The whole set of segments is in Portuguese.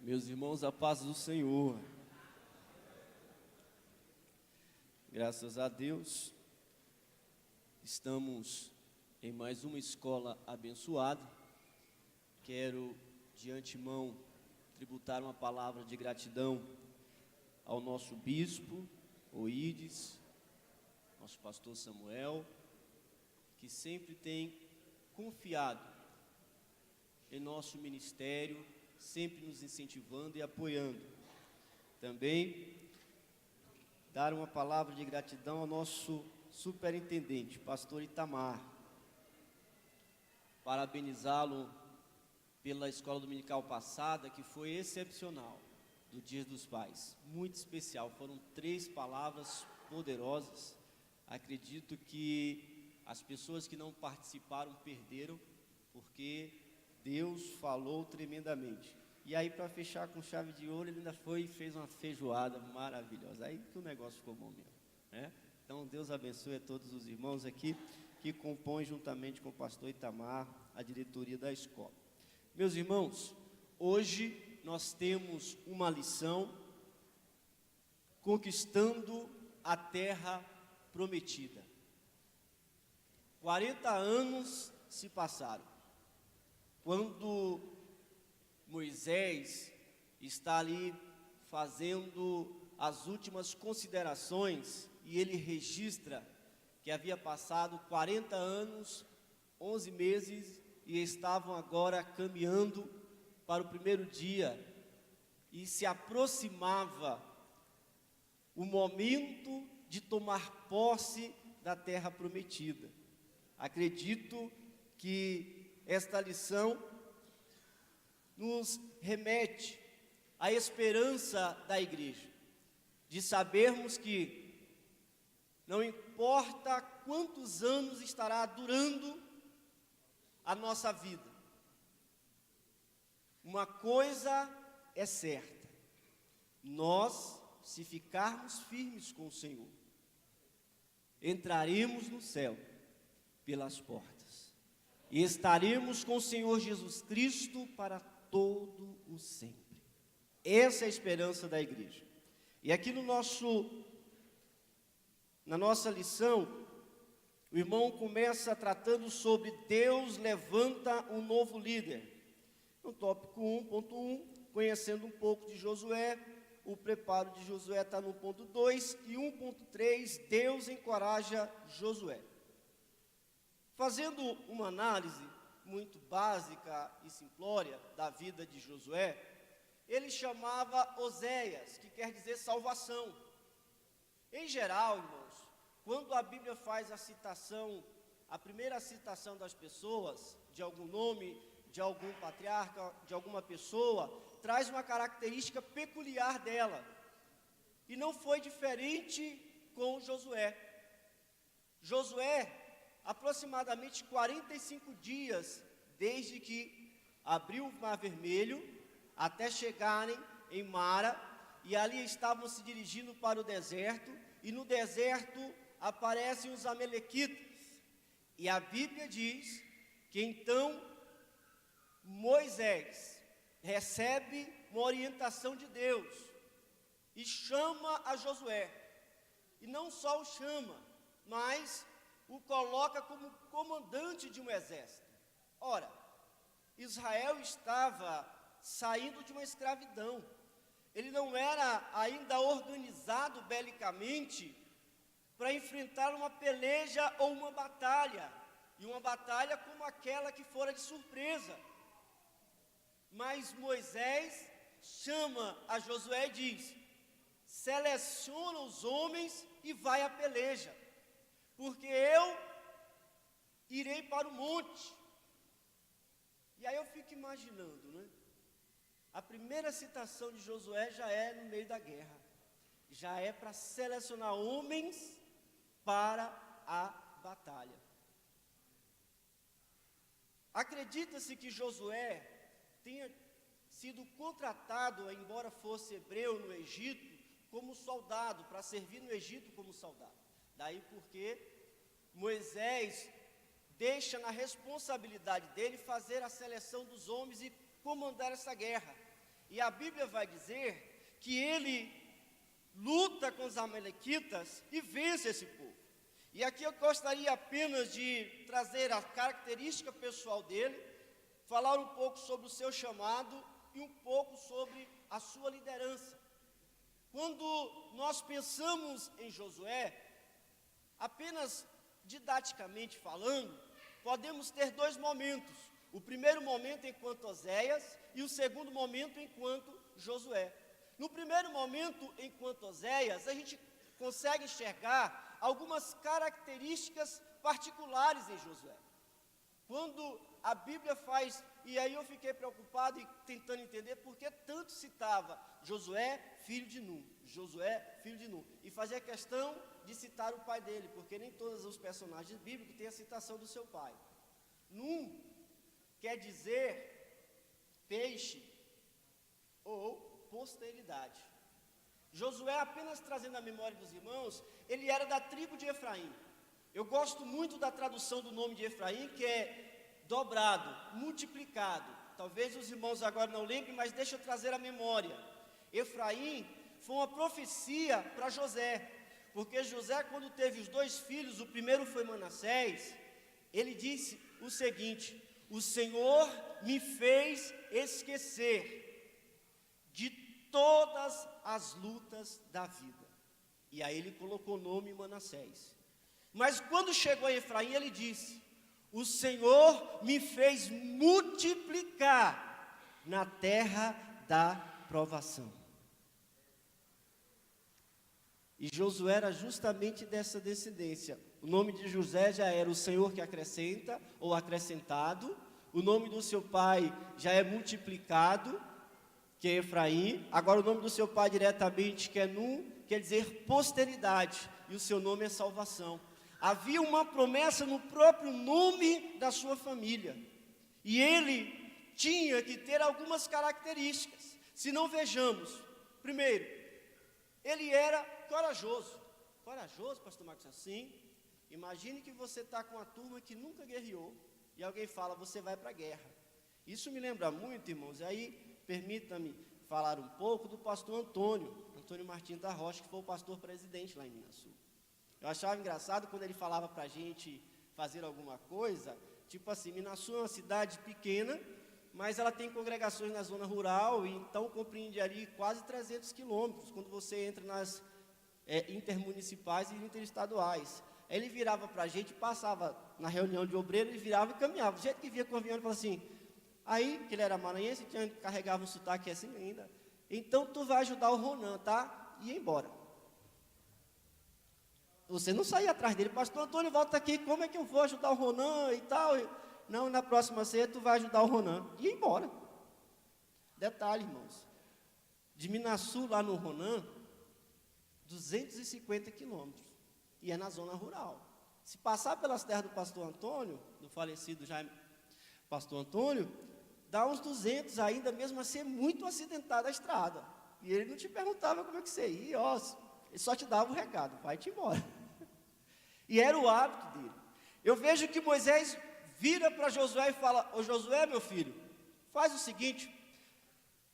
Meus irmãos, a paz do Senhor. Graças a Deus, estamos em mais uma escola abençoada. Quero, de antemão, tributar uma palavra de gratidão ao nosso bispo, Oídes, nosso pastor Samuel, que sempre tem confiado em nosso ministério, sempre nos incentivando e apoiando. Também dar uma palavra de gratidão ao nosso superintendente, pastor Itamar. Parabenizá-lo pela escola dominical passada, que foi excepcional, do Dia dos Pais, muito especial. Foram 3 palavras poderosas. Acredito que as pessoas que não participaram perderam, porque Deus falou tremendamente. E aí, para fechar com chave de ouro, ele ainda foi e fez uma feijoada maravilhosa. Aí que o negócio ficou bom mesmo, né? Então, Deus abençoe a todos os irmãos aqui que compõem, juntamente com o pastor Itamar, a diretoria da escola. Meus irmãos, hoje nós temos uma lição: conquistando a terra prometida. 40 anos se passaram. Quando Moisés está ali fazendo as últimas considerações e ele registra que havia passado 40 anos, 11 meses e estavam agora caminhando para o primeiro dia e se aproximava o momento de tomar posse da terra prometida. Acredito que esta lição nos remete à esperança da igreja, de sabermos que não importa quantos anos estará durando a nossa vida, uma coisa é certa: nós, se ficarmos firmes com o Senhor, entraremos no céu pelas portas e estaremos com o Senhor Jesus Cristo para todo o sempre. Essa é a esperança da igreja. E aqui na nossa lição, o irmão começa tratando sobre Deus levanta um novo líder. No tópico 1.1, conhecendo um pouco de Josué, o preparo de Josué está no ponto 2, e 1.3, Deus encoraja Josué. Fazendo uma análise muito básica e simplória da vida de Josué, ele chamava Oséias, que quer dizer salvação. Em geral, irmãos, quando a Bíblia faz a citação, a primeira citação das pessoas, de algum nome, de algum patriarca, de alguma pessoa, traz uma característica peculiar dela. E não foi diferente com Josué. Josué, aproximadamente 45 dias desde que abriu o Mar Vermelho, até chegarem em Mara, e ali estavam se dirigindo para o deserto, e no deserto aparecem os amalequitas, e a Bíblia diz que então Moisés recebe uma orientação de Deus, e chama a Josué, e não só o chama, mas o coloca como comandante de um exército. Ora, Israel estava saindo de uma escravidão. Ele não era ainda organizado belicamente para enfrentar uma peleja ou uma batalha, e uma batalha como aquela que fora de surpresa. Mas Moisés chama a Josué e diz: seleciona os homens e vai à peleja, porque eu irei para o monte. E aí eu fico imaginando, né? A primeira citação de Josué já é no meio da guerra, já é para selecionar homens para a batalha. Acredita-se que Josué tenha sido contratado, embora fosse hebreu no Egito, como soldado, para servir no Egito como soldado. Daí porque Moisés deixa na responsabilidade dele fazer a seleção dos homens e comandar essa guerra. E a Bíblia vai dizer que ele luta com os amalequitas e vence esse povo. E aqui eu gostaria apenas de trazer a característica pessoal dele, falar um pouco sobre o seu chamado e um pouco sobre a sua liderança. Quando nós pensamos em Josué, apenas didaticamente falando, podemos ter dois momentos. O primeiro momento enquanto Oséias e o segundo momento enquanto Josué. No primeiro momento, enquanto Oséias, a gente consegue enxergar algumas características particulares em Josué. Quando a Bíblia faz, e aí eu fiquei preocupado e tentando entender por que tanto citava Josué, filho de Nun, Josué, filho de Nun, e fazia questão de citar o pai dele, porque nem todos os personagens bíblicos têm a citação do seu pai. Nun quer dizer peixe ou posteridade. Josué, apenas trazendo a memória dos irmãos, ele era da tribo de Efraim. Eu gosto muito da tradução do nome de Efraim, que é dobrado, multiplicado. Talvez os irmãos agora não lembrem, mas deixa eu trazer a memória. Efraim foi uma profecia para José, porque José, quando teve os dois filhos, o primeiro foi Manassés, ele disse o seguinte: o Senhor me fez esquecer de todas as lutas da vida. E aí ele colocou o nome Manassés. Mas quando chegou a Efraim, ele disse: o Senhor me fez multiplicar na terra da provação. E Josué era justamente dessa descendência. O nome de José já era o Senhor que acrescenta, ou acrescentado. O nome do seu pai já é multiplicado, que é Efraim. Agora o nome do seu pai diretamente, que é Nun, quer dizer posteridade, e o seu nome é salvação. Havia uma promessa no próprio nome da sua família, e ele tinha que ter algumas características. Se não, vejamos. Primeiro, ele era corajoso. Corajoso, pastor Marcos? Assim, imagine que você está com uma turma que nunca guerreou, e alguém fala: você vai para a guerra. Isso me lembra muito, irmãos, e aí permita-me falar um pouco do pastor Antônio Martins da Rocha, que foi o pastor presidente lá em Minas Sul. Eu achava engraçado quando ele falava para a gente fazer alguma coisa, tipo assim, Minas Sul é uma cidade pequena, mas ela tem congregações na zona rural, e então compreende ali quase 300 quilômetros, quando você entra nas intermunicipais e interestaduais. Aí ele virava para a gente, passava na reunião de obreiro, ele virava e caminhava. Do jeito que via com o avião, ele falava assim, aí, que ele era maranhense, carregava um sotaque assim ainda: então tu vai ajudar o Ronan, tá? E ia embora. Você não saía atrás dele: pastor Antônio, volta aqui, como é que eu vou ajudar o Ronan e tal? Não, na próxima ceia tu vai ajudar o Ronan. E ia embora. Detalhe, irmãos, de Minas Sul lá no Ronan, 250 quilômetros, e é na zona rural. Se passar pelas terras do pastor Antônio, do falecido já pastor Antônio, dá uns 200 ainda, mesmo assim é muito acidentada a estrada. E ele não te perguntava como é que você ia, ó, ele só te dava o recado: vai-te embora. E era o hábito dele. Eu vejo que Moisés vira para Josué e fala: ô Josué, meu filho, faz o seguinte,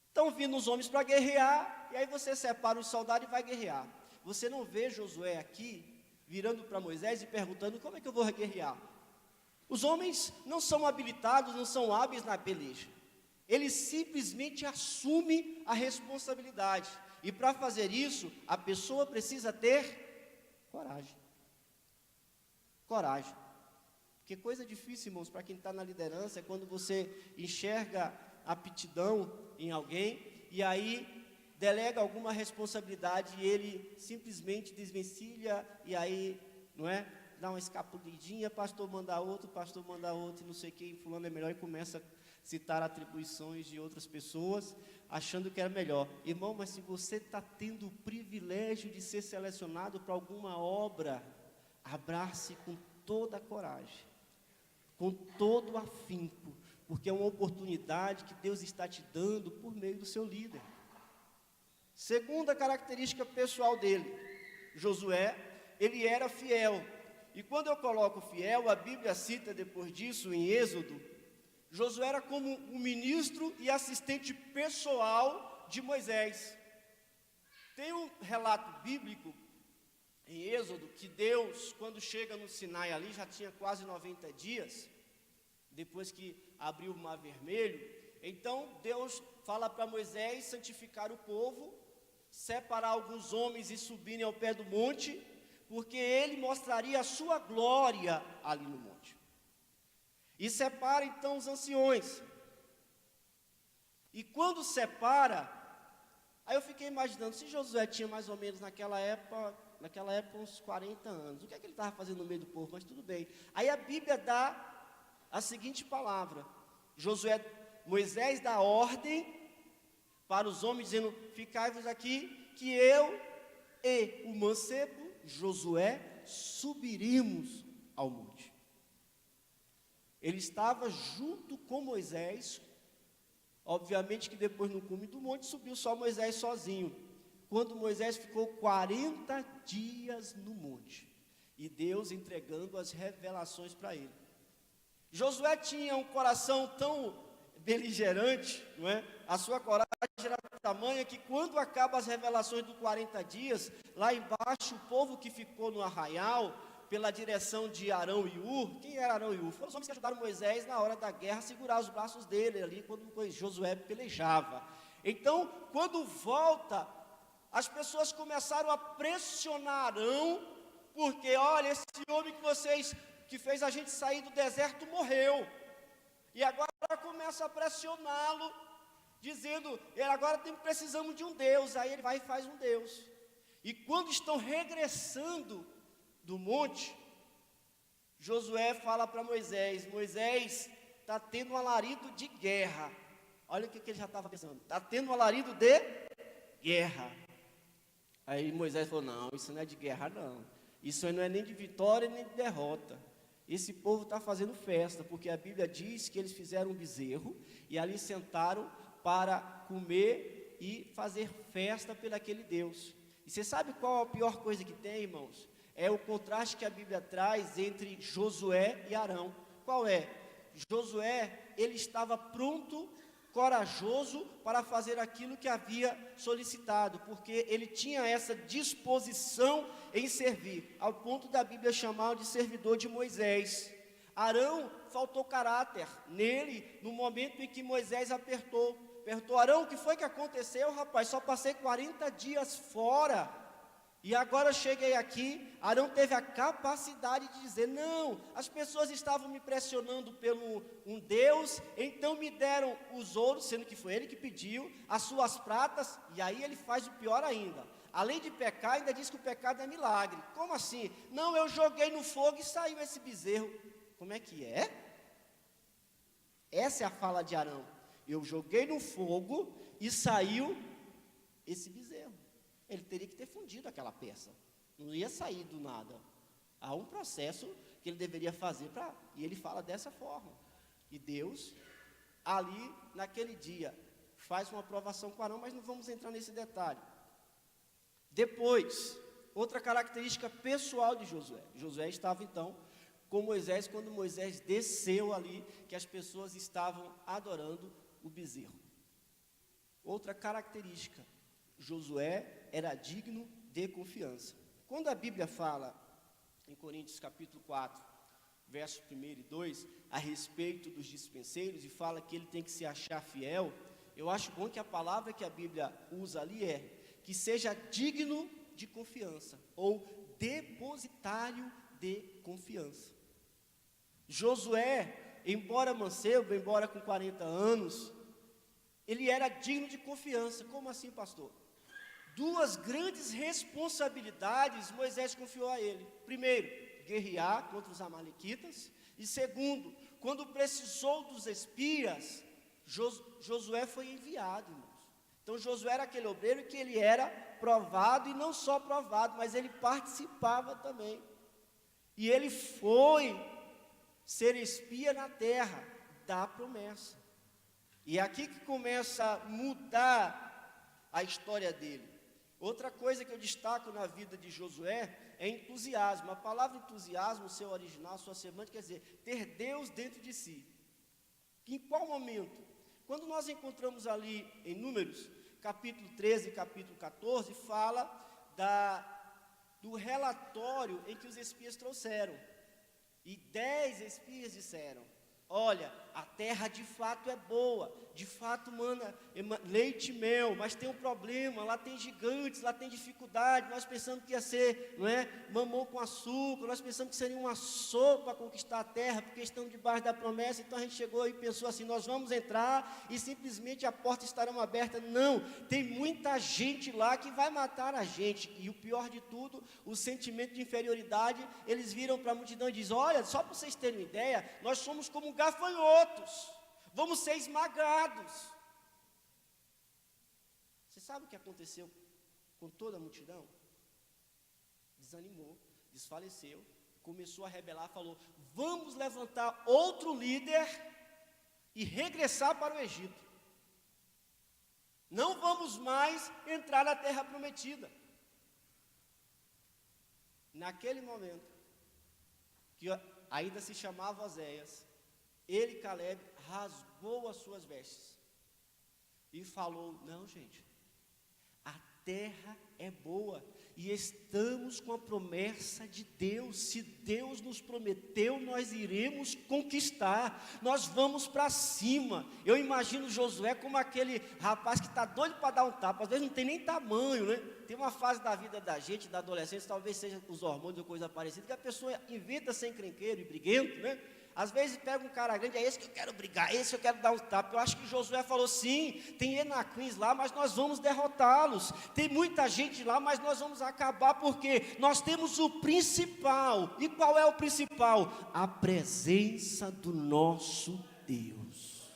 estão vindo os homens para guerrear, e aí você separa os soldados e vai guerrear. Você não vê Josué aqui virando para Moisés e perguntando: como é que eu vou guerrear? Os homens não são habilitados, não são hábeis na peleja. Eles simplesmente assumem a responsabilidade. E para fazer isso, a pessoa precisa ter coragem. Coragem. Porque coisa difícil, irmãos, para quem está na liderança, é quando você enxerga aptidão em alguém, e aí delega alguma responsabilidade, e ele simplesmente desvencilha, e aí, não é? Dá uma escapulidinha, pastor manda outro, e não sei quem, fulano é melhor, e começa a citar atribuições de outras pessoas, achando que era melhor. Irmão, mas se você está tendo o privilégio de ser selecionado para alguma obra, abrace com toda a coragem, com todo o afinco, porque é uma oportunidade que Deus está te dando por meio do seu líder. Segunda característica pessoal dele, Josué, ele era fiel. E quando eu coloco fiel, a Bíblia cita depois disso, em Êxodo, Josué era como um ministro e assistente pessoal de Moisés. Tem um relato bíblico em Êxodo que Deus, quando chega no Sinai ali, já tinha quase 90 dias, depois que abriu o Mar Vermelho. Então Deus fala para Moisés santificar o povo, separar alguns homens e subirem ao pé do monte, porque ele mostraria a sua glória ali no monte. E separa então os anciões. E quando separa, aí eu fiquei imaginando, se Josué tinha mais ou menos naquela época uns 40 anos, o que é que ele estava fazendo no meio do povo? Mas tudo bem. Aí a Bíblia dá a seguinte palavra: Moisés dá ordem para os homens, dizendo: ficai-vos aqui, que eu e o mancebo Josué subiremos ao monte. Ele estava junto com Moisés. Obviamente que depois no cume do monte subiu só Moisés sozinho. Quando Moisés ficou 40 dias no monte, e Deus entregando as revelações para ele. Josué tinha um coração tão beligerante, não é? A sua coragem era tamanha que quando acabam as revelações dos 40 dias, lá embaixo o povo que ficou no arraial, pela direção de Arão e Ur. Quem era Arão e Ur? Foram os homens que ajudaram Moisés na hora da guerra a segurar os braços dele ali, quando Josué pelejava. Então, quando volta, as pessoas começaram a pressionar Arão, porque olha, esse homem que fez a gente sair do deserto morreu, e agora começa a pressioná-lo, dizendo, agora precisamos de um Deus. Aí ele vai e faz um Deus. E quando estão regressando do monte, Josué fala para Moisés: Moisés, está tendo um alarido de guerra. Olha o que ele já estava pensando: está tendo um alarido de guerra. Aí Moisés falou: não, isso não é de guerra não, isso não é nem de vitória nem de derrota. Esse povo está fazendo festa, porque a Bíblia diz que eles fizeram um bezerro e ali sentaram para comer e fazer festa pelo aquele Deus. E você sabe qual a pior coisa que tem, irmãos? É o contraste que a Bíblia traz entre Josué e Arão. Qual é? Josué, ele estava pronto, corajoso para fazer aquilo que havia solicitado, porque ele tinha essa disposição em servir, ao ponto da Bíblia chamá-lo de servidor de Moisés. Arão faltou caráter nele, no momento em que Moisés apertou: Arão, o que foi que aconteceu, rapaz? Só passei 40 dias fora, e agora cheguei aqui. Arão teve a capacidade de dizer: não, as pessoas estavam me pressionando pelo um Deus, então me deram os ouros, sendo que foi ele que pediu, as suas pratas. E aí ele faz o pior ainda, além de pecar, ainda diz que o pecado é milagre. Como assim? Não, eu joguei no fogo e saiu esse bezerro. Como é que é? Essa é a fala de Arão: eu joguei no fogo e saiu esse bezerro. Ele teria que ter fundido aquela peça, não ia sair do nada. Há um processo que ele deveria fazer e ele fala dessa forma. E Deus, ali, naquele dia, faz uma aprovação com Arão, mas não vamos entrar nesse detalhe. Depois, outra característica pessoal de Josué. Josué estava então com Moisés, quando Moisés desceu ali, que as pessoas estavam adorando o bezerro. Outra característica: Josué era digno de confiança. Quando a Bíblia fala, em Coríntios capítulo 4, versos 1 e 2, a respeito dos dispenseiros, e fala que ele tem que se achar fiel, eu acho bom que a palavra que a Bíblia usa ali é que seja digno de confiança, ou depositário de confiança. Josué, embora mancebo, embora com 40 anos, ele era digno de confiança. Como assim, pastor? Duas grandes responsabilidades Moisés confiou a ele. Primeiro, guerrear contra os amalequitas. E segundo, quando precisou dos espias, Josué foi enviado, irmãos. Então Josué era aquele obreiro que ele era provado, e não só provado, mas ele participava também. E ele foi ser espia na terra da promessa. E é aqui que começa a mudar a história dele. Outra coisa que eu destaco na vida de Josué é entusiasmo. A palavra entusiasmo, o seu original, sua semântica, quer dizer ter Deus dentro de si. Em qual momento? Quando nós encontramos ali em Números, capítulo 13 e capítulo 14, fala do relatório em que os espias trouxeram. E 10 espias disseram: olha, a terra de fato é boa, de fato mana leite e mel, mas tem um problema, lá tem gigantes, lá tem dificuldade, nós pensamos que ia ser, não é, mamão com açúcar, nós pensamos que seria uma sopa conquistar a terra, porque estamos debaixo da promessa. Então a gente chegou e pensou assim: nós vamos entrar e simplesmente a porta estará aberta. Não, tem muita gente lá que vai matar a gente. E o pior de tudo, o sentimento de inferioridade. Eles viram para a multidão e dizem: olha, só para vocês terem uma ideia, nós somos como gafanhotos, vamos ser esmagados. Você sabe o que aconteceu com toda a multidão? Desanimou, desfaleceu, começou a rebelar, falou: vamos levantar outro líder e regressar para o Egito. Não vamos mais entrar na terra prometida. Naquele momento, que ainda se chamava Oséias, ele, Caleb, rasgou as suas vestes e falou: não, gente, a terra é boa e estamos com a promessa de Deus. Se Deus nos prometeu, nós iremos conquistar, nós vamos para cima. Eu imagino Josué como aquele rapaz que está doido para dar um tapa, às vezes não tem nem tamanho, né? Tem uma fase da vida da gente, da adolescência, talvez seja os hormônios ou coisa parecida, que a pessoa inventa ser encrenqueiro e briguento, né? Às vezes pega um cara grande: é esse que eu quero brigar, esse eu quero dar um tapa. Eu acho que Josué falou: sim, tem Enaquins lá, mas nós vamos derrotá-los. Tem muita gente lá, mas nós vamos acabar, porque nós temos o principal. E qual é o principal? A presença do nosso Deus.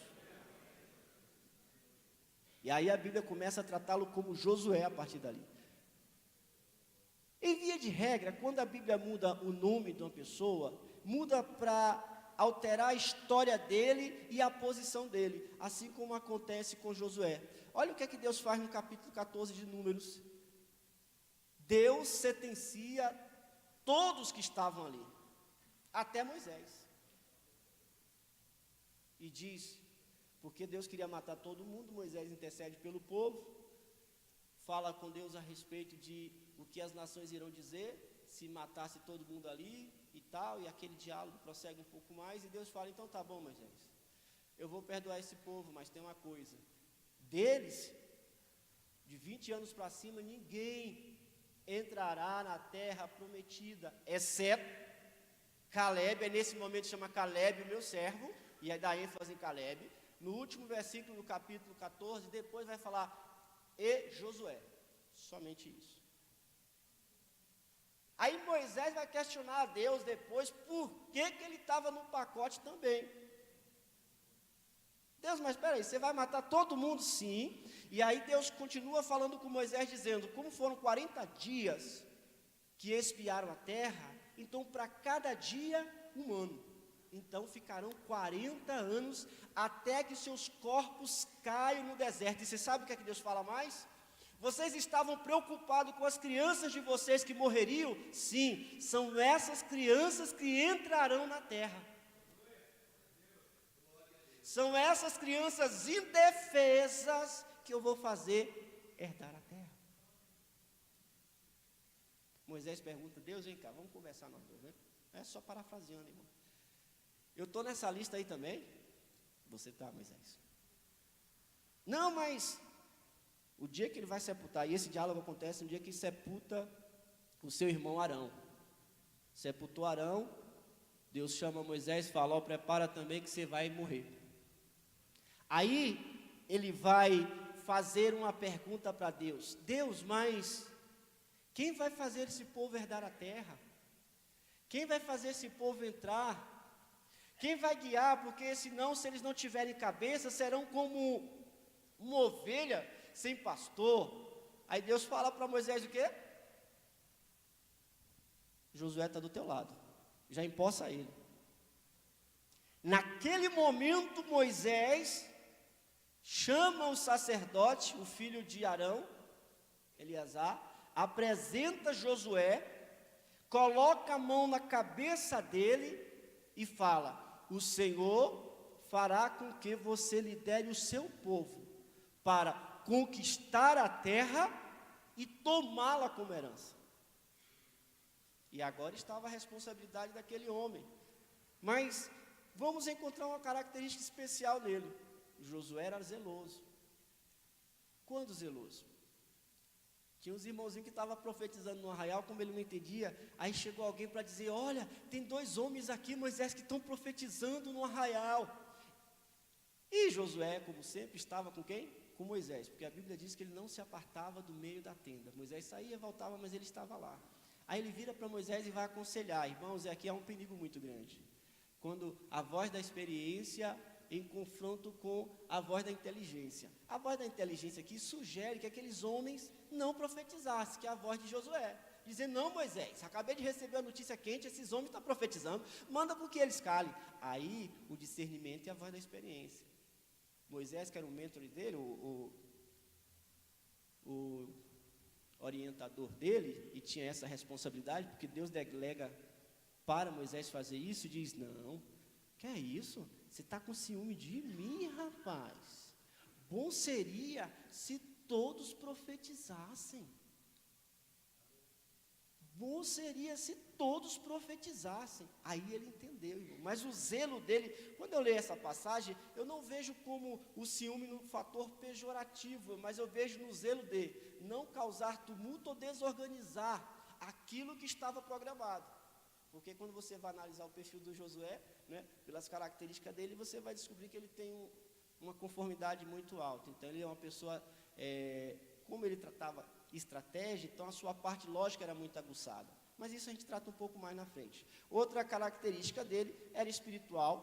E aí a Bíblia começa a tratá-lo como Josué a partir dali. Em via de regra, quando a Bíblia muda o nome de uma pessoa, muda para alterar a história dele e a posição dele, assim como acontece com Josué. Olha o que é que Deus faz no capítulo 14 de Números. Deus sentencia todos que estavam ali, até Moisés, e diz: porque Deus queria matar todo mundo, Moisés intercede pelo povo, fala com Deus a respeito de o que as nações irão dizer se matasse todo mundo ali e tal, e aquele diálogo prossegue um pouco mais, e Deus fala: então tá bom, Moisés, eu vou perdoar esse povo, mas tem uma coisa: deles, de 20 anos para cima, ninguém entrará na terra prometida, exceto Caleb. É nesse momento chama Caleb o meu servo, e aí dá ênfase em Caleb. No último versículo do capítulo 14, depois vai falar: e Josué, somente isso. Aí Moisés vai questionar a Deus depois por que ele estava no pacote também. Deus, mas espera aí, você vai matar todo mundo? Sim. E aí Deus continua falando com Moisés, dizendo: como foram 40 dias que espiaram a terra, então para cada dia um ano. Então ficarão 40 anos até que seus corpos caiam no deserto. E você sabe o que é que Deus fala mais? Vocês estavam preocupados com as crianças de vocês que morreriam? Sim, são essas crianças que entrarão na terra. São essas crianças indefesas que eu vou fazer herdar a terra. Moisés pergunta: Deus, vem cá, vamos conversar nós dois, né? É só parafraseando, irmão. Eu estou nessa lista aí também? Você está, Moisés? Não, mas o dia que ele vai sepultar, e esse diálogo acontece no dia que sepulta o seu irmão Arão. Sepultou Arão, Deus chama Moisés e fala: ó, prepara também que você vai morrer. Aí ele vai fazer uma pergunta para Deus: Deus, mas quem vai fazer esse povo herdar a terra? Quem vai fazer esse povo entrar? Quem vai guiar? Porque senão, se eles não tiverem cabeça, serão como uma ovelha sem pastor. Aí Deus fala para Moisés o quê? Josué está do teu lado, já empossa ele. Naquele momento Moisés chama o sacerdote, o filho de Arão, Eleazar, apresenta Josué, coloca a mão na cabeça dele e fala: o Senhor fará com que você lidere o seu povo para conquistar a terra e tomá-la como herança. E agora estava a responsabilidade daquele homem. Mas vamos encontrar uma característica especial nele. Josué era zeloso. Quando zeloso? Tinha uns irmãozinhos que estavam profetizando no arraial, como ele não entendia, aí chegou alguém para dizer, olha, tem 2 homens aqui, Moisés, que estão profetizando no arraial. E Josué, como sempre, estava com quem? Com Moisés, porque a Bíblia diz que ele não se apartava do meio da tenda. Moisés saía, voltava, mas ele estava lá. Aí ele vira para Moisés e vai aconselhar, irmãos, aqui há um perigo muito grande. Quando a voz da experiência em confronto com a voz da inteligência. A voz da inteligência aqui sugere que aqueles homens não profetizassem, que é a voz de Josué. Dizendo, não, Moisés, acabei de receber a notícia quente, esses homens estão profetizando, manda por que eles calem. Aí, o discernimento é a voz da experiência. Moisés, que era o mentor dele, o orientador dele, e tinha essa responsabilidade, porque Deus delega para Moisés fazer isso, e diz, não, que é isso? Você está com ciúme de mim, rapaz? Bom seria se todos profetizassem. Bom seria se todos profetizassem. Aí ele entendeu, irmão. Mas o zelo dele, quando eu leio essa passagem, eu não vejo como o ciúme no fator pejorativo, mas eu vejo no zelo de não causar tumulto ou desorganizar aquilo que estava programado. Porque quando você vai analisar o perfil do Josué, né, pelas características dele, você vai descobrir que ele tem uma conformidade muito alta. Então ele é uma pessoa, como ele tratava estratégia, então a sua parte lógica era muito aguçada. Mas isso a gente trata um pouco mais na frente. Outra característica dele era espiritual.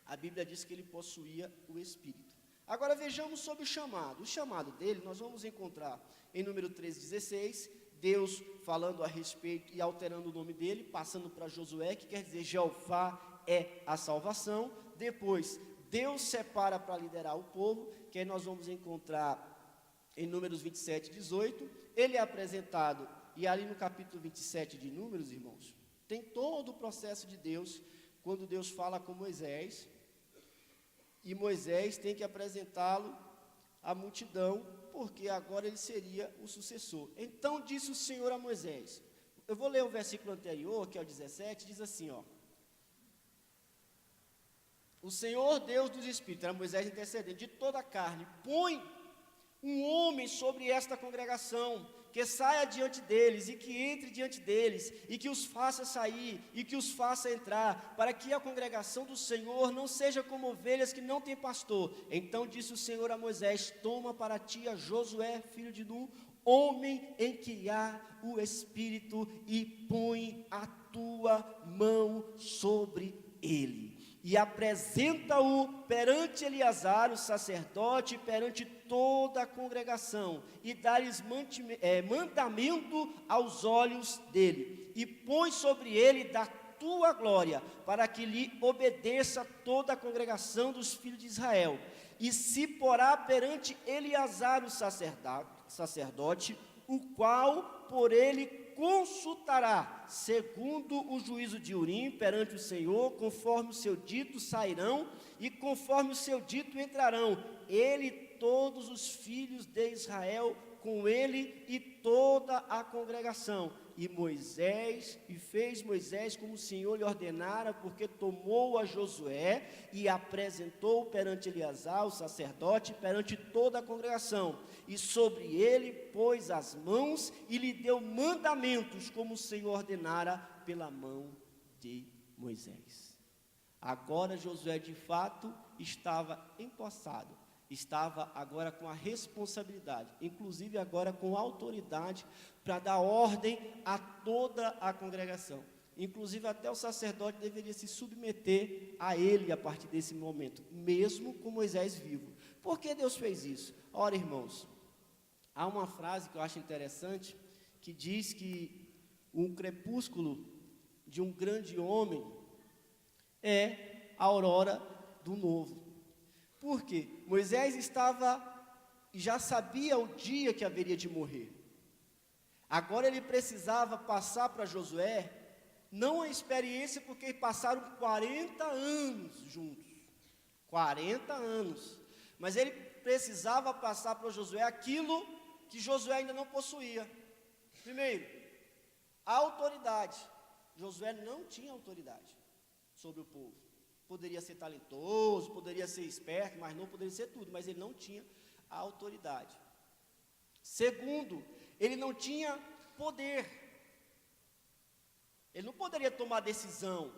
A Bíblia diz que ele possuía o Espírito. Agora vejamos sobre o chamado. O chamado dele nós vamos encontrar em número 13:16, Deus falando a respeito e alterando o nome dele, passando para Josué, que quer dizer Jeová é a salvação. Depois, Deus separa para liderar o povo, que aí nós vamos encontrar em Números 27:18. Ele é apresentado, e ali no capítulo 27 de Números, irmãos, tem todo o processo de Deus, quando Deus fala com Moisés, e Moisés tem que apresentá-lo à multidão, porque agora ele seria o sucessor. Então disse o Senhor a Moisés, eu vou ler o versículo anterior, que é o 17, diz assim, ó, o Senhor Deus dos Espíritos, era Moisés intercedendo, de toda a carne, põe um homem sobre esta congregação, que saia diante deles, e que entre diante deles, e que os faça sair, e que os faça entrar, para que a congregação do Senhor não seja como ovelhas que não têm pastor. Então disse o Senhor a Moisés, toma para ti a Josué, filho de Nun, homem em que há o Espírito, e põe a tua mão sobre ele. E apresenta-o perante Eleazar, o sacerdote, e perante toda a congregação, e dá-lhes mandamento aos olhos dele, e põe sobre ele da tua glória, para que lhe obedeça toda a congregação dos filhos de Israel, e se porá perante Eleazar, o sacerdote, o qual por ele consultará, segundo o juízo de Urim, perante o Senhor, conforme o seu dito sairão, e conforme o seu dito entrarão, ele e todos os filhos de Israel, com ele e toda a congregação. E fez Moisés como o Senhor lhe ordenara, porque tomou a Josué e apresentou perante Eleazar, o sacerdote, perante toda a congregação. E sobre ele pôs as mãos e lhe deu mandamentos, como o Senhor ordenara pela mão de Moisés. Agora Josué de fato estava empossado. Estava agora com a responsabilidade, inclusive agora com autoridade, para dar ordem a toda a congregação. Inclusive até o sacerdote deveria se submeter a ele a partir desse momento, mesmo com Moisés vivo. Por que Deus fez isso? Ora, irmãos, há uma frase que eu acho interessante, que diz que um crepúsculo de um grande homem é a aurora do novo. Por quê? Moisés já sabia o dia que haveria de morrer. Agora ele precisava passar para Josué, não a experiência, porque passaram 40 anos juntos, 40 anos. Mas ele precisava passar para Josué aquilo que Josué ainda não possuía. Primeiro, a autoridade. Josué não tinha autoridade sobre o povo. Poderia ser talentoso, poderia ser esperto, mas não poderia ser tudo, mas ele não tinha a autoridade. Segundo, ele não tinha poder. Ele não poderia tomar decisão.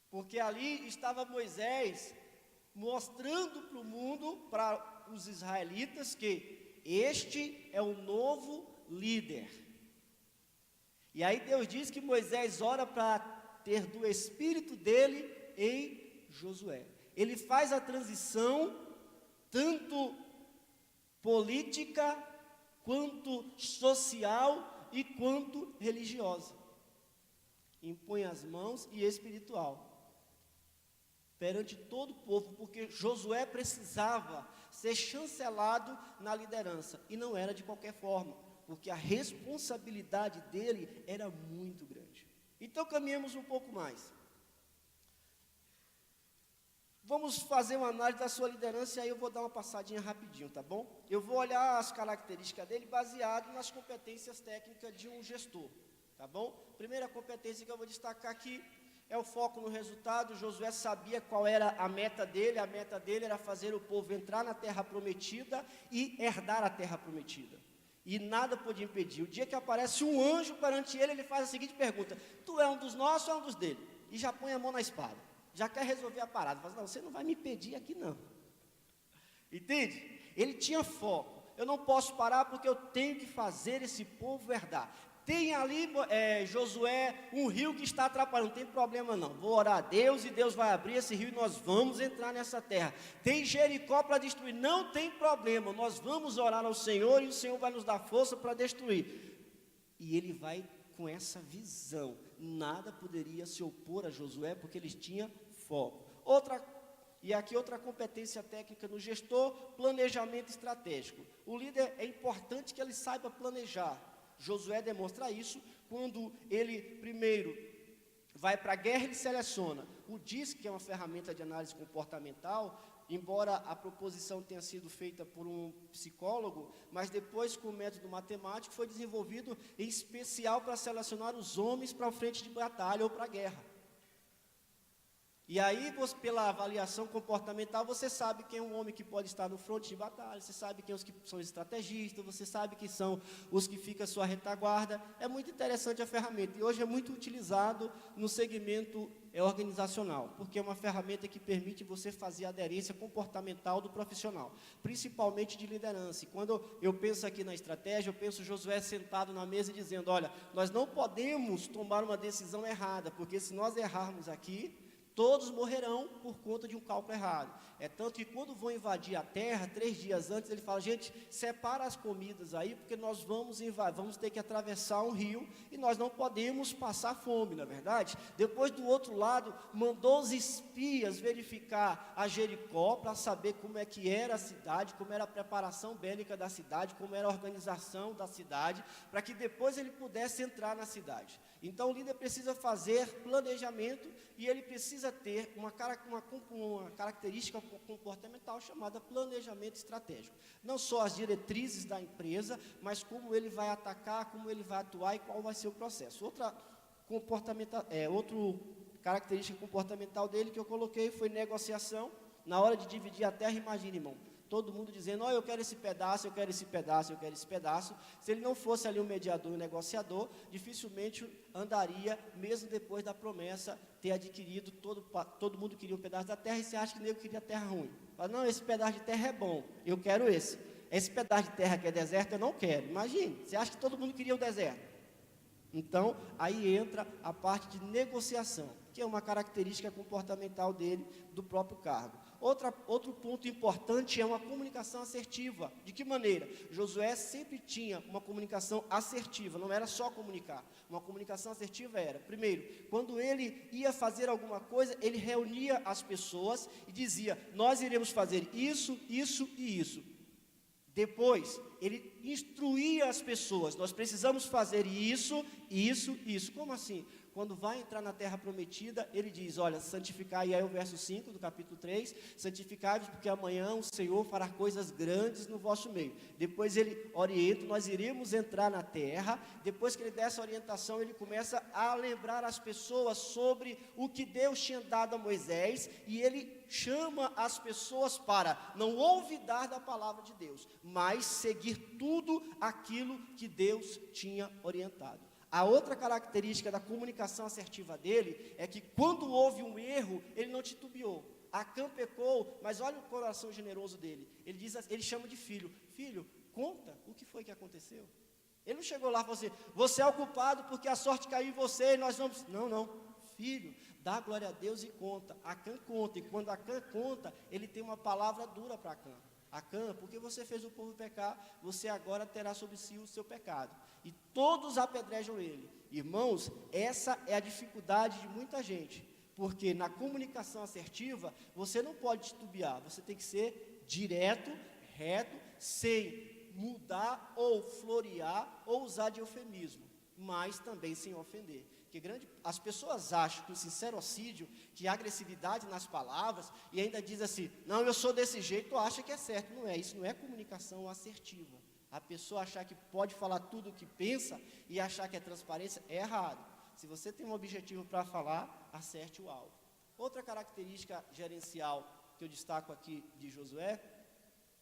Porque ali estava Moisés mostrando para o mundo, para os israelitas, que este é o novo líder. E aí Deus diz que Moisés ora para ter do espírito dele em Josué. Ele faz a transição, tanto política, quanto social e quanto religiosa. Impõe as mãos e espiritual perante todo o povo, porque Josué precisava ser chancelado na liderança, e não era de qualquer forma, porque a responsabilidade dele era muito grande. Então caminhamos um pouco mais. Vamos fazer uma análise da sua liderança, e aí eu vou dar uma passadinha rapidinho, tá bom? Eu vou olhar as características dele baseado nas competências técnicas de um gestor, tá bom? Primeira competência que eu vou destacar aqui é o foco no resultado. Josué sabia qual era a meta dele era fazer o povo entrar na terra prometida e herdar a terra prometida. E nada podia impedir. O dia que aparece um anjo perante ele, ele faz a seguinte pergunta: tu é um dos nossos ou é um dos dele? E já põe a mão na espada, já quer resolver a parada, fala: não, você não vai me impedir aqui não. Entende? Ele tinha foco. Eu não posso parar porque eu tenho que fazer esse povo herdar. Tem ali, Josué, um rio que está atrapalhando, não tem problema não, vou orar a Deus e Deus vai abrir esse rio e nós vamos entrar nessa terra. Tem Jericó para destruir, não tem problema, nós vamos orar ao Senhor e o Senhor vai nos dar força para destruir. E ele vai com essa visão, nada poderia se opor a Josué, porque eles tinham foco. Outra competência técnica no gestor: planejamento estratégico. O líder, é importante que ele saiba planejar. Josué demonstra isso quando ele primeiro vai para a guerra, ele seleciona. O DISC, que é uma ferramenta de análise comportamental, embora a proposição tenha sido feita por um psicólogo, mas depois com o método matemático foi desenvolvido em especial para selecionar os homens para a frente de batalha ou para a guerra. E aí, pela avaliação comportamental, você sabe quem é um homem que pode estar no fronte de batalha, você sabe quem são os estrategistas, você sabe quem são os que ficam à sua retaguarda. É muito interessante a ferramenta, e hoje é muito utilizado no segmento organizacional, porque é uma ferramenta que permite você fazer a aderência comportamental do profissional, principalmente de liderança. E quando eu penso aqui na estratégia, eu penso Josué sentado na mesa e dizendo: olha, nós não podemos tomar uma decisão errada, porque se nós errarmos aqui, todos morrerão por conta de um cálculo errado. É tanto que quando vão invadir a terra, 3 dias antes, ele fala: gente, separa as comidas aí, porque nós vamos ter que atravessar um rio, e nós não podemos passar fome, não é verdade? Depois, do outro lado, mandou os espias verificar a Jericó, para saber como é que era a cidade, como era a preparação bélica da cidade, como era a organização da cidade, para que depois ele pudesse entrar na cidade. Então o líder precisa fazer planejamento, e ele precisa ter uma característica comportamental chamada planejamento estratégico. Não só as diretrizes da empresa, mas como ele vai atacar, como ele vai atuar e qual vai ser o processo. Outra característica comportamental dele que eu coloquei foi negociação. Na hora de dividir a terra, imagine, irmão, todo mundo dizendo: eu quero esse pedaço, eu quero esse pedaço, eu quero esse pedaço. Se ele não fosse ali um mediador, um negociador, dificilmente andaria, mesmo depois da promessa ter adquirido. Todo mundo queria um pedaço da terra, e você acha que o nego queria terra ruim. Fala: não, esse pedaço de terra é bom, eu quero esse. Esse pedaço de terra que é deserto, eu não quero. Imagine, você acha que todo mundo queria o deserto. Então, aí entra a parte de negociação, que é uma característica comportamental dele, do próprio cargo. Outro ponto importante é uma comunicação assertiva. De que maneira? Josué sempre tinha uma comunicação assertiva, não era só comunicar. Uma comunicação assertiva era, primeiro, quando ele ia fazer alguma coisa, ele reunia as pessoas e dizia: nós iremos fazer isso, isso e isso. Depois, ele instruía as pessoas, nós precisamos fazer isso, isso, isso. Como assim? Quando vai entrar na terra prometida, ele diz, olha, santificai, e aí o verso 5 do capítulo 3, santificai-vos porque amanhã o Senhor fará coisas grandes no vosso meio. Depois ele orienta, nós iremos entrar na terra. Depois que ele der essa orientação, ele começa a lembrar as pessoas sobre o que Deus tinha dado a Moisés, e ele chama as pessoas para não olvidar da palavra de Deus, mas seguir tudo aquilo que Deus tinha orientado. A outra característica da comunicação assertiva dele é que quando houve um erro, ele não titubeou. Acã pecou, mas olha o coração generoso dele. Ele chama de filho. Filho, conta o que foi que aconteceu. Ele não chegou lá e falou assim, você é o culpado porque a sorte caiu em você e nós vamos... Não. Filho, dá glória a Deus e conta. Acã conta, e quando Acã conta, ele tem uma palavra dura para Acã. Acã, porque você fez o povo pecar, você agora terá sobre si o seu pecado. E todos apedrejam ele. Irmãos, essa é a dificuldade de muita gente, porque na comunicação assertiva, você não pode titubear, você tem que ser direto, reto, sem mudar ou florear ou usar de eufemismo, mas também sem ofender. Porque as pessoas acham que o sincerocídio, que a agressividade nas palavras, e ainda diz assim, não, eu sou desse jeito, acha que é certo. Não é, isso não é comunicação assertiva. A pessoa achar que pode falar tudo o que pensa e achar que é transparência, é errado. Se você tem um objetivo para falar, acerte o alvo. Outra característica gerencial que eu destaco aqui de Josué,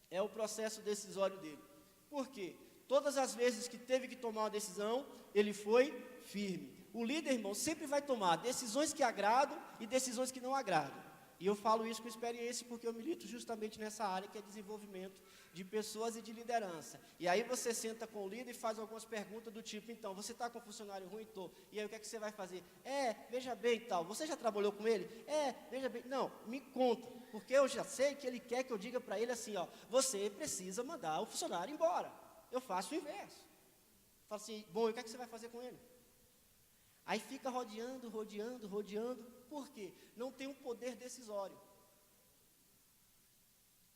é o processo decisório dele. Por quê? Todas as vezes que teve que tomar uma decisão, ele foi firme. O líder, irmão, sempre vai tomar decisões que agradam e decisões que não agradam. E eu falo isso com experiência porque eu milito justamente nessa área que é desenvolvimento de pessoas e de liderança. E aí você senta com o líder e faz algumas perguntas do tipo, então, você está com um funcionário ruim? Tô. E aí o que é que você vai fazer? Veja bem tal, você já trabalhou com ele? Veja bem, não, me conta, porque eu já sei que ele quer que eu diga para ele assim, ó, você precisa mandar o funcionário embora. Eu faço o inverso. Falo assim, bom, e o que é que você vai fazer com ele? Aí fica rodeando, por quê? Não tem um poder decisório.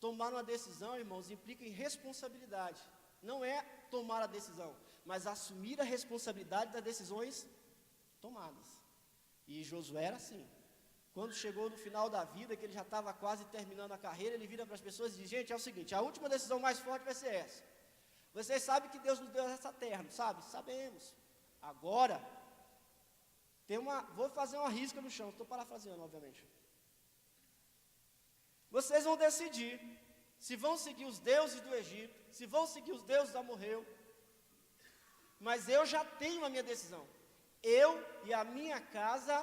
Tomar uma decisão, irmãos, implica em responsabilidade. Não é tomar a decisão, mas assumir a responsabilidade das decisões tomadas. E Josué era assim. Quando chegou no final da vida, que ele já estava quase terminando a carreira, ele vira para as pessoas e diz, gente, é o seguinte, a última decisão mais forte vai ser essa. Vocês sabem que Deus nos deu essa terra, não sabe? Sabemos. Agora... vou fazer uma risca no chão, estou parafraseando, obviamente. Vocês vão decidir se vão seguir os deuses do Egito, se vão seguir os deuses do amorreu, mas eu já tenho a minha decisão. Eu e a minha casa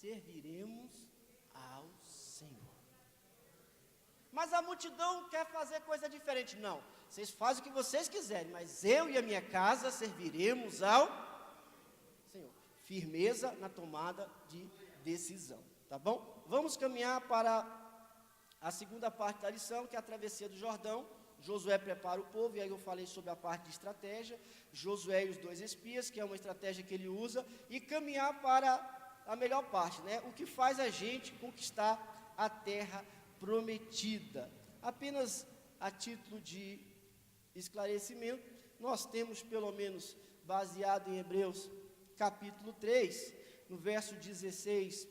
serviremos ao Senhor. Mas a multidão quer fazer coisa diferente. Não, vocês fazem o que vocês quiserem, mas eu e a minha casa serviremos ao Senhor. Firmeza na tomada de decisão, tá bom? Vamos caminhar para a segunda parte da lição, que é a travessia do Jordão. Josué prepara o povo, e aí eu falei sobre a parte de estratégia, Josué e os 2 espias, que é uma estratégia que ele usa, e caminhar para a melhor parte, né? O que faz a gente conquistar a terra prometida. Apenas a título de esclarecimento, nós temos pelo menos, baseado em Hebreus, capítulo 3, no verso 16,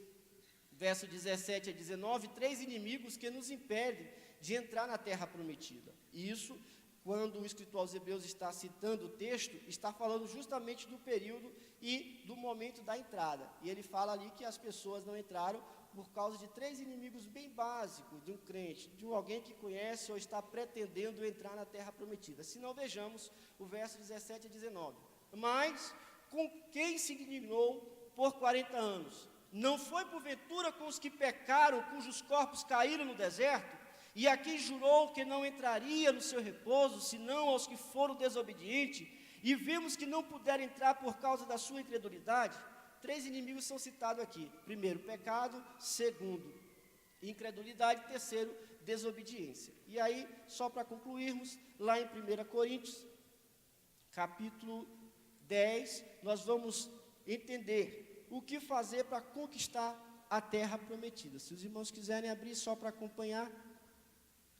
verso 17 a 19, 3 inimigos que nos impedem de entrar na terra prometida. Isso, quando o escritor aos Hebreus está citando o texto, está falando justamente do período e do momento da entrada. E ele fala ali que as pessoas não entraram por causa de 3 inimigos bem básicos de um crente, de alguém que conhece ou está pretendendo entrar na terra prometida. Se não, vejamos o verso 17 a 19. Mas... com quem se indignou por 40 anos? Não foi porventura com os que pecaram, cujos corpos caíram no deserto? E a quem jurou que não entraria no seu repouso, senão aos que foram desobedientes? E vimos que não puderam entrar por causa da sua incredulidade? 3 inimigos são citados aqui. Primeiro, pecado. Segundo, incredulidade. Terceiro, desobediência. E aí, só para concluirmos, lá em 1 Coríntios, capítulo 10, nós vamos entender o que fazer para conquistar a terra prometida. Se os irmãos quiserem abrir só para acompanhar,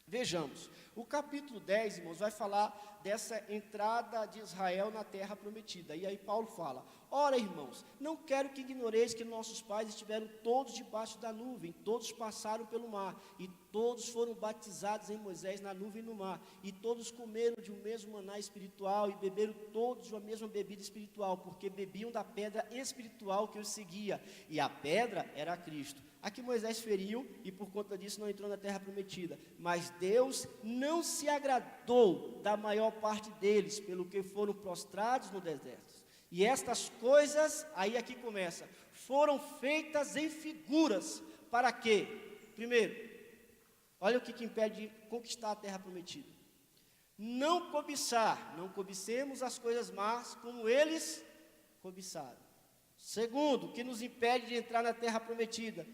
Vejamos, o capítulo 10, irmãos, vai falar dessa entrada de Israel na terra prometida. E aí Paulo fala: ora, irmãos, não quero que ignoreis que nossos pais estiveram todos debaixo da nuvem, todos passaram pelo mar, e todos foram batizados em Moisés na nuvem e no mar, e todos comeram de um mesmo maná espiritual, e beberam todos de uma mesma bebida espiritual, porque bebiam da pedra espiritual que os seguia, e a pedra era Cristo. Aqui Moisés feriu e por conta disso não entrou na terra prometida, mas Deus não se agradou da maior parte deles, pelo que foram prostrados no deserto. E estas coisas, aí aqui começa, foram feitas em figuras, para quê? Primeiro, olha o que impede de conquistar a terra prometida: não cobiçar, não cobicemos as coisas más como eles cobiçaram. Segundo, o que nos impede de entrar na terra prometida: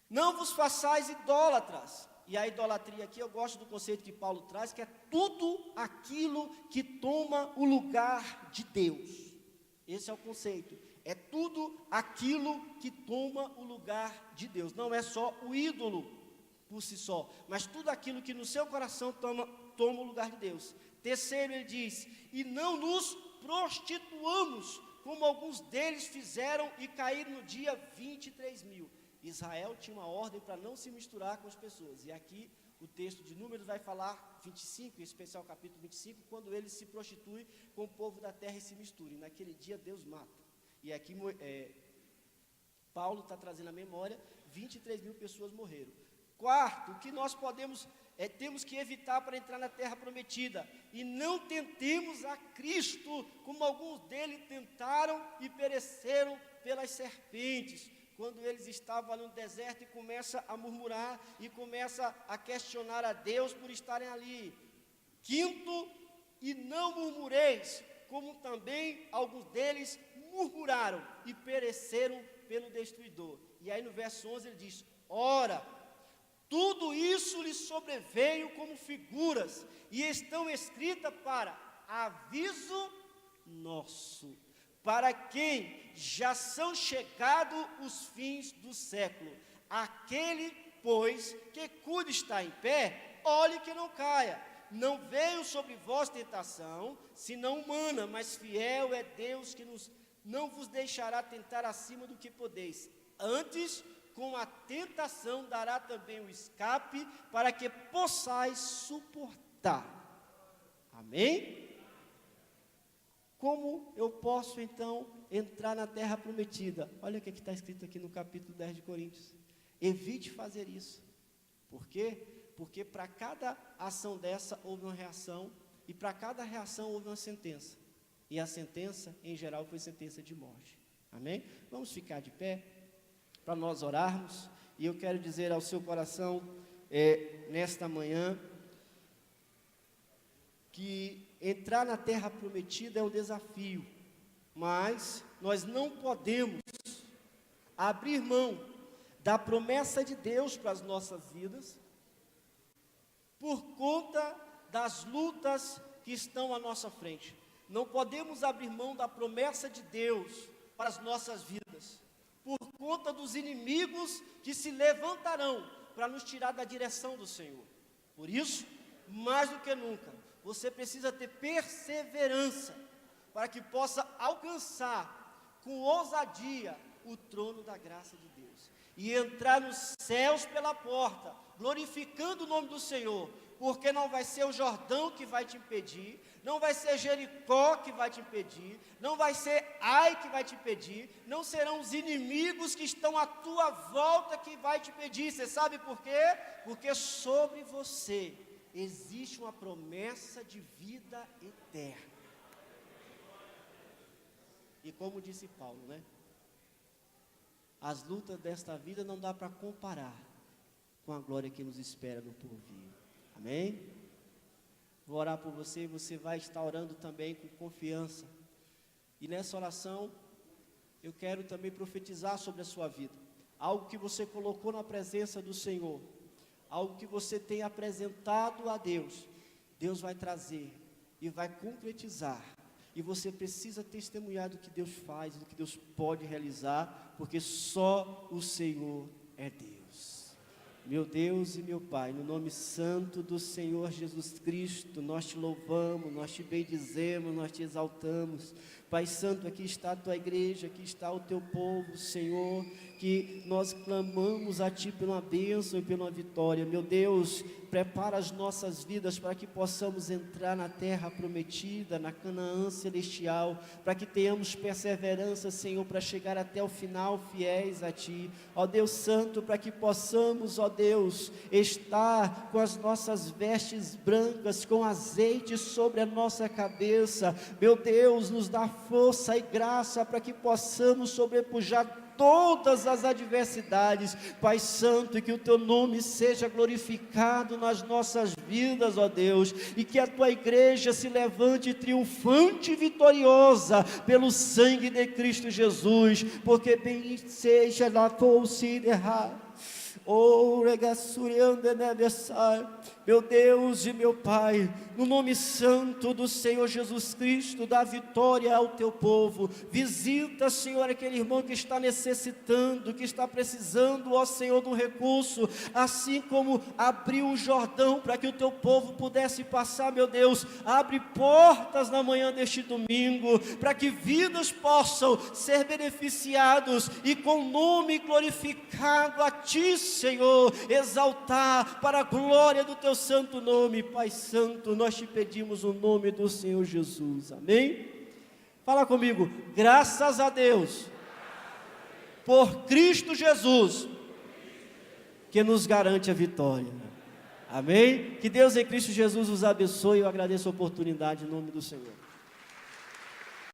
não vos façais idólatras. E a idolatria aqui, eu gosto do conceito que Paulo traz, que é tudo aquilo que toma o lugar de Deus. Esse é o conceito, é tudo aquilo que toma o lugar de Deus. Não é só o ídolo por si só, mas tudo aquilo que no seu coração toma o lugar de Deus. Terceiro, ele diz: e não nos prostituamos, como alguns deles fizeram e caíram no dia 23.000. Israel tinha uma ordem para não se misturar com as pessoas, e aqui o texto de Números vai falar 25, em especial o capítulo 25, quando ele se prostitui com o povo da terra e se mistura, e naquele dia Deus mata. E aqui Paulo está trazendo a memória, 23.000 pessoas morreram. Quarto, o que nós temos que evitar para entrar na terra prometida: e não tentemos a Cristo, como alguns deles tentaram e pereceram pelas serpentes, quando eles estavam no deserto e começa a murmurar e começa a questionar a Deus por estarem ali. Quinto, e não murmureis, como também alguns deles murmuraram e pereceram pelo destruidor. E aí no verso 11 ele diz: ora, tudo isso lhes sobreveio como figuras, e estão escritas para aviso nosso, para quem já são chegados os fins do século. Aquele, pois, que cuida estar em pé, olhe que não caia. Não veio sobre vós tentação, senão humana, mas fiel é Deus que não vos deixará tentar acima do que podeis. Antes, com a tentação dará também o escape, para que possais suportar. Amém? Como eu posso então entrar na terra prometida? Olha o que está escrito aqui no capítulo 10 de Coríntios. Evite fazer isso. Por quê? Porque para cada ação dessa houve uma reação, e para cada reação houve uma sentença. E a sentença, em geral, foi sentença de morte. Amém? Vamos ficar de pé para nós orarmos. E eu quero dizer ao seu coração, nesta manhã, que entrar na terra prometida é um desafio, mas nós não podemos abrir mão da promessa de Deus para as nossas vidas, por conta das lutas que estão à nossa frente. Não podemos abrir mão da promessa de Deus para as nossas vidas, por conta dos inimigos que se levantarão para nos tirar da direção do Senhor. Por isso, mais do que nunca, você precisa ter perseverança, para que possa alcançar com ousadia o trono da graça de Deus, e entrar nos céus pela porta, glorificando o nome do Senhor, porque não vai ser o Jordão que vai te impedir, não vai ser Jericó que vai te impedir, não vai ser Ai que vai te impedir, não serão os inimigos que estão à tua volta que vai te impedir. Você sabe por quê? Porque sobre você existe uma promessa de vida eterna. E como disse Paulo, né? As lutas desta vida não dá para comparar com a glória que nos espera no porvir. Amém? Vou orar por você e você vai estar orando também com confiança. E nessa oração, eu quero também profetizar sobre a sua vida. Algo que você colocou na presença do Senhor, algo que você tem apresentado a Deus, Deus vai trazer e vai concretizar. E você precisa testemunhar do que Deus faz, do que Deus pode realizar, porque só o Senhor é Deus. Meu Deus e meu Pai, no nome santo do Senhor Jesus Cristo, nós te louvamos, nós te bendizemos, nós te exaltamos. Pai Santo, aqui está a tua igreja, aqui está o teu povo, Senhor, que nós clamamos a Ti pela bênção e pela vitória. Meu Deus, prepara as nossas vidas para que possamos entrar na terra prometida, na Canaã celestial, para que tenhamos perseverança, Senhor, para chegar até o final fiéis a Ti. Ó Deus Santo, para que possamos, ó Deus, estar com as nossas vestes brancas, com azeite sobre a nossa cabeça. Meu Deus, nos dá força e graça para que possamos sobrepujar todas as adversidades, Pai Santo, e que o Teu nome seja glorificado nas nossas vidas, ó Deus, e que a Tua igreja se levante triunfante e vitoriosa pelo sangue de Cristo Jesus, porque bem seja na considerar. Oh, meu Deus e meu Pai, no nome santo do Senhor Jesus Cristo, dá vitória ao teu povo. Visita, Senhor, aquele irmão que está necessitando, que está precisando, ó Senhor, de um recurso, assim como abriu o Jordão para que o teu povo pudesse passar, meu Deus, abre portas na manhã deste domingo, para que vidas possam ser beneficiados e com o nome glorificado a Ti, Senhor, exaltar para a glória do Teu santo nome. Pai Santo, nós Te pedimos o nome do Senhor Jesus, amém? Fala comigo, graças a Deus, por Cristo Jesus, que nos garante a vitória, amém? Que Deus em Cristo Jesus os abençoe, eu agradeço a oportunidade em nome do Senhor.